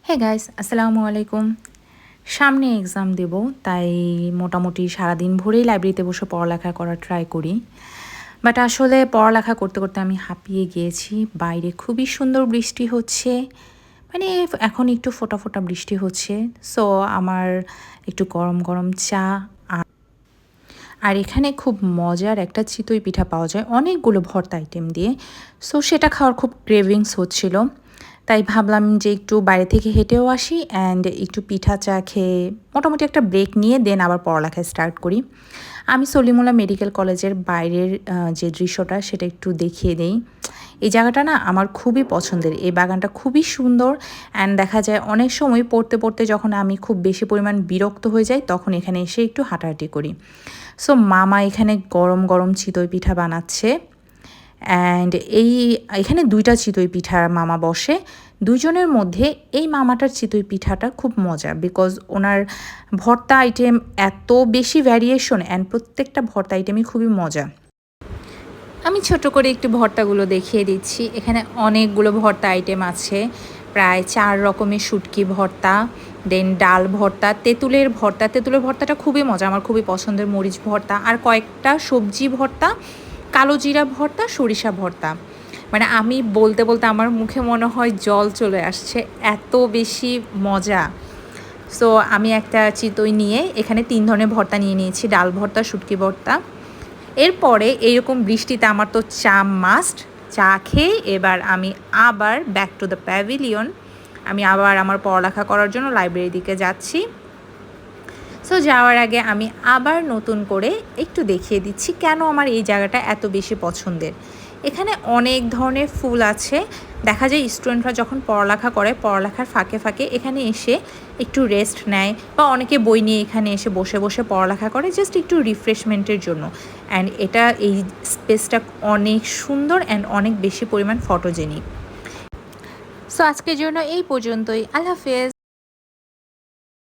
Hey guys, আসসালামু আলাইকুম। সামনে এক্সাম দেব, তাই মোটামুটি সারাদিন ভরেই লাইব্রেরিতে বসে পড়ালেখা করার ট্রাই করি। বাট আসলে পড়ালেখা করতে করতে আমি হাঁপিয়ে গিয়েছি। বাইরে খুবই সুন্দর বৃষ্টি হচ্ছে, মানে এখন একটু ফোঁটা ফোঁটা বৃষ্টি হচ্ছে। সো আমার একটু গরম গরম চা আর এখানে খুব মজার একটা চিতই পিঠা পাওয়া যায় অনেকগুলো ভর্তা আইটেম দিয়ে। সো সেটা খাওয়ার খুব ক্রেভিংস হচ্ছিল, তাই ভাবলাম যে একটু বাইরে থেকে হেঁটেও আসি অ্যান্ড একটু পিঠা চা খেয়ে মোটামুটি একটা ব্রেক নিয়ে দেন আবার পড়ালেখা স্টার্ট করি। আমি সলিমুল্লাহ মেডিকেল কলেজের বাইরের যে দৃশ্যটা সেটা একটু দেখিয়ে দেই। এই জায়গাটা না আমার খুবই পছন্দের, এই বাগানটা খুবই সুন্দর অ্যান্ড দেখা যায় অনেক সময় পড়তে পড়তে যখন আমি খুব বেশি পরিমাণ বিরক্ত হয়ে যাই তখন এখানে এসে একটু হাঁটাহাঁটি করি। সো মামা এখানে গরম গরম চিতই পিঠা বানাচ্ছে অ্যান্ড এখানে দুইটা চিতই পিঠার মামা বসে। দুজনের মধ্যে এই মামাটার চিতই পিঠাটা খুব মজা, বিকজ ওনার ভর্তা আইটেম এত বেশি ভ্যারিয়েশন অ্যান্ড প্রত্যেকটা ভর্তা আইটেমই খুবই মজা। আমি ছোট করে একটু ভর্তাগুলো দেখিয়ে দিচ্ছি। এখানে অনেকগুলো ভর্তা আইটেম আছে, প্রায় 4 রকমের শুটকি ভর্তা, দেন ডাল ভর্তা, তেঁতুলের ভর্তা। তেঁতুলের ভর্তাটা খুবই মজা, আমার খুবই পছন্দের। মরিচ ভর্তা আর কয়েকটা সবজি ভর্তা, কালো জিরা ভর্তা, সরিষা ভর্তা। মানে আমি বলতে বলতে আমার মুখে মনে হয় জল চলে আসছে, এত বেশি মজা। সো আমি একটা চিতই নিয়ে এখানে 3 ধরনের ভর্তা নিয়ে নিয়েছি, ডাল ভর্তা, শুটকি ভর্তা। এরপরে এইরকম বৃষ্টিতে আমার তো চা মাস্ট। চা খেয়ে এবার আমি আবার ব্যাক টু দ্য প্যাভিলিয়ন। আমি আবার আমার পড়ালেখা করার জন্য লাইব্রেরির দিকে যাচ্ছি। সো যাওয়ার আগে আমি আবার নতুন করে একটু দেখিয়ে দিচ্ছি কেন আমার এই জায়গাটা এত বেশি পছন্দের। এখানে অনেক ধরনের ফুল আছে। দেখা যায় স্টুডেন্টরা যখন পড়ালেখা করে পড়ালেখার ফাঁকে ফাঁকে এখানে এসে একটু রেস্ট নেয়, বা অনেকে বই নিয়ে এখানে এসে বসে বসে পড়ালেখা করে জাস্ট একটু রিফ্রেশমেন্টের জন্য। অ্যান্ড এই স্পেসটা অনেক সুন্দর অ্যান্ড অনেক বেশি পরিমাণ ফটোজেনিক। সো আজকের জন্য এই পর্যন্তই। আল্লাহ হাফেজ।